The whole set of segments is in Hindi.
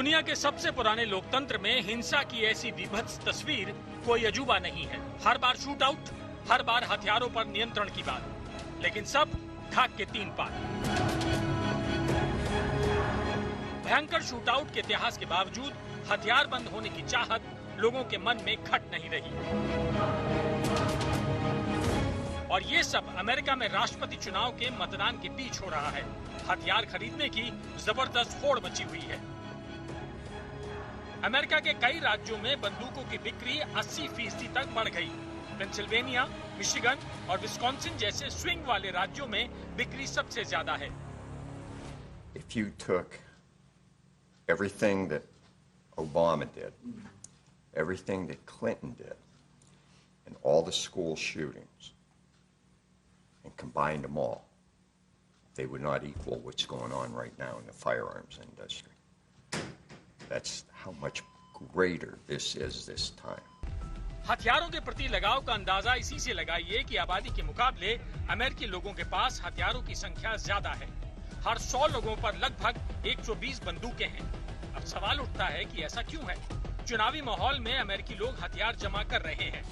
दुनिया के सबसे पुराने लोकतंत्र में हिंसा की ऐसी विभत्स तस्वीर कोई अजूबा नहीं है। हर बार शूट आउट, हर बार हथियारों पर नियंत्रण की बात, लेकिन सब ढाक के 3 पार। भयंकर शूट आउट के इतिहास के बावजूद हथियार बंद होने की चाहत लोगों के मन में घट नहीं रही। और ये सब अमेरिका में राष्ट्रपति चुनाव के मतदान के बीच हो रहा है। हथियार खरीदने की जबरदस्त होड़ मची हुई है। अमेरिका के कई राज्यों में बंदूकों की बिक्री 80% तक बढ़ गई। पेंसिल्वेनिया, मिशिगन और विस्कॉन्सिन जैसे स्विंग वाले राज्यों में बिक्री सबसे ज्यादा है। If you took everything that Obama did, everything that Clinton did, and all the school shootings, and combined them all, they would not equal what's going on right now in the firearms industry. That's how much greater this is this time. हथियारों के प्रति लगाव का अंदाजा इसी से लगाइए कि आबादी के मुकाबले अमेरिकी लोगों के पास हथियारों की संख्या ज्यादा है। हर 100 लोगों पर लगभग 120 बंदूकें हैं। अब सवाल उठता है कि ऐसा क्यों है? चुनावी माहौल में अमेरिकी लोग हथियार जमा कर रहे हैं।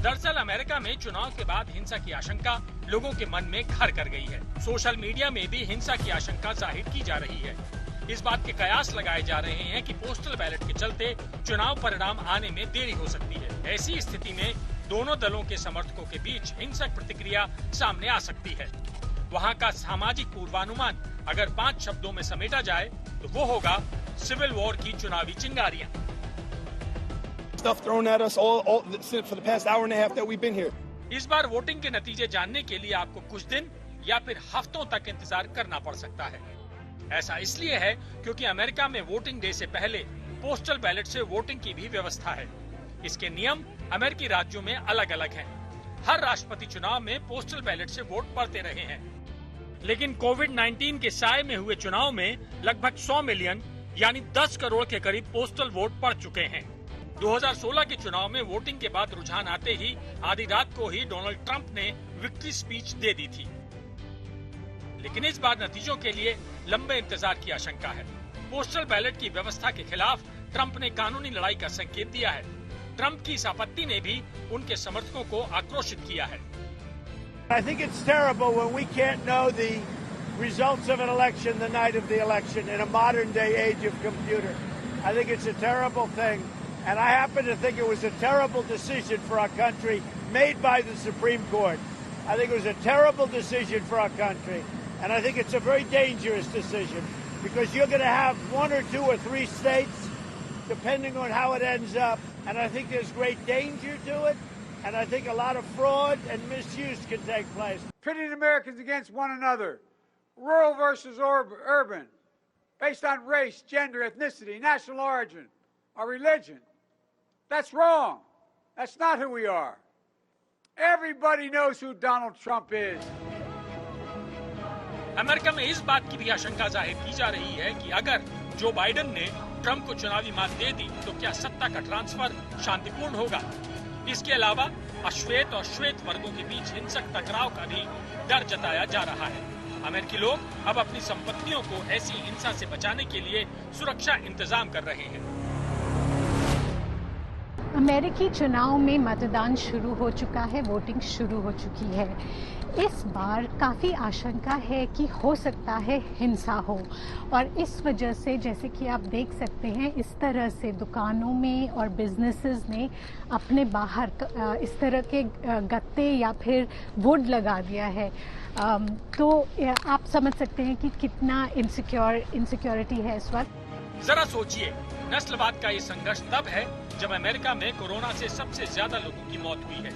दरअसल अमेरिका में चुनाव के बाद हिंसा की आशंका लोगों के मन में घर कर गई है। सोशल मीडिया में भी हिंसा की आशंका जाहिर की जा रही है। इस बात के कयास लगाए जा रहे हैं कि पोस्टल बैलेट के चलते चुनाव परिणाम आने में देरी हो सकती है। ऐसी स्थिति में दोनों दलों के समर्थकों के बीच हिंसक प्रतिक्रिया सामने आ सकती है। वहां का सामाजिक पूर्वानुमान अगर 5 शब्दों में समेटा जाए तो वो होगा सिविल वॉर की चुनावी चिंगारियां। Stuff thrown at us all for the past hour and a half that we've been here. इस बार वोटिंग के नतीजे जानने के लिए आपको कुछ दिन या फिर हफ्तों तक इंतजार करना पड़ सकता है। ऐसा इसलिए है क्योंकि अमेरिका में वोटिंग डे से पहले पोस्टल बैलेट से वोटिंग की भी व्यवस्था है। इसके नियम अमेरिकी राज्यों में अलग अलग हैं। हर राष्ट्रपति चुनाव में पोस्टल बैलेट से वोट पड़ते रहे हैं, लेकिन कोविड-19 के साए में हुए चुनाव में लगभग 100 मिलियन यानी 10 करोड़ के करीब पोस्टल वोट पड़ चुके हैं। 2016 के चुनाव में वोटिंग के बाद रुझान आते ही आधी रात को ही डोनाल्ड ट्रंप ने विक्ट्री स्पीच दे दी थी, लेकिन इस बार नतीजों के लिए लंबे इंतजार की आशंका है। पोस्टल बैलेट की व्यवस्था के खिलाफ ट्रंप ने कानूनी लड़ाई का संकेत दिया है। ट्रंप की इस आपत्ति ने भी उनके समर्थकों को आक्रोशित किया है। I think it's terrible when we can't know the results of an election the night of the election in a modern day age of computer. I think it's a terrible thing. And I happen to think it was a terrible decision for our country made by the Supreme Court. I think it was a terrible decision for our country. And I think it's a very dangerous decision because you're going to have 1 or 2 or 3 states, depending on how it ends up. And I think there's great danger to it. And I think a lot of fraud and misuse can take place. Pitting Americans against one another, rural versus urban, based on race, gender, ethnicity, national origin, or religion. That's wrong. That's not who we are. Everybody knows who Donald Trump is. America में इस बात की भी आशंका जाहिर की जा रही है कि अगर जो बाइडेन ने ट्रंप को चुनावी मात दे दी तो क्या सत्ता का ट्रांसफर शांतिपूर्ण होगा। इसके अलावा अश्वेत और श्वेत वर्गों के बीच हिंसक टकराव का भी डर जताया जा रहा है। अमेरिकी लोग अब अपनी संपत्तियों को ऐसी हिंसा से बचाने के लिए सुरक्षा इंतजाम कर रहे हैं। अमेरिकी चुनाव में मतदान शुरू हो चुका है, वोटिंग शुरू हो चुकी है। इस बार काफ़ी आशंका है कि हो सकता है हिंसा हो, और इस वजह से जैसे कि आप देख सकते हैं इस तरह से दुकानों में और बिजनेसेस ने अपने बाहर इस तरह के गत्ते या फिर वुड लगा दिया है। तो आप समझ सकते हैं कि कितना इनसिक्योरिटी है इस वक्त। जरा सोचिए, नस्लवाद का ये संघर्ष तब है जब अमेरिका में कोरोना से सबसे ज्यादा लोगों की मौत हुई है।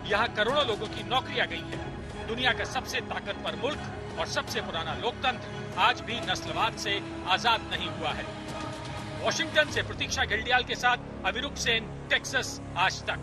यहाँ करोड़ों लोगों की नौकरियां गई हैं। दुनिया का सबसे ताकतवर मुल्क और सबसे पुराना लोकतंत्र आज भी नस्लवाद से आजाद नहीं हुआ है। वॉशिंगटन से प्रतीक्षा गिल्डियाल के साथ अभिरूप सेन, टेक्सास आज तक।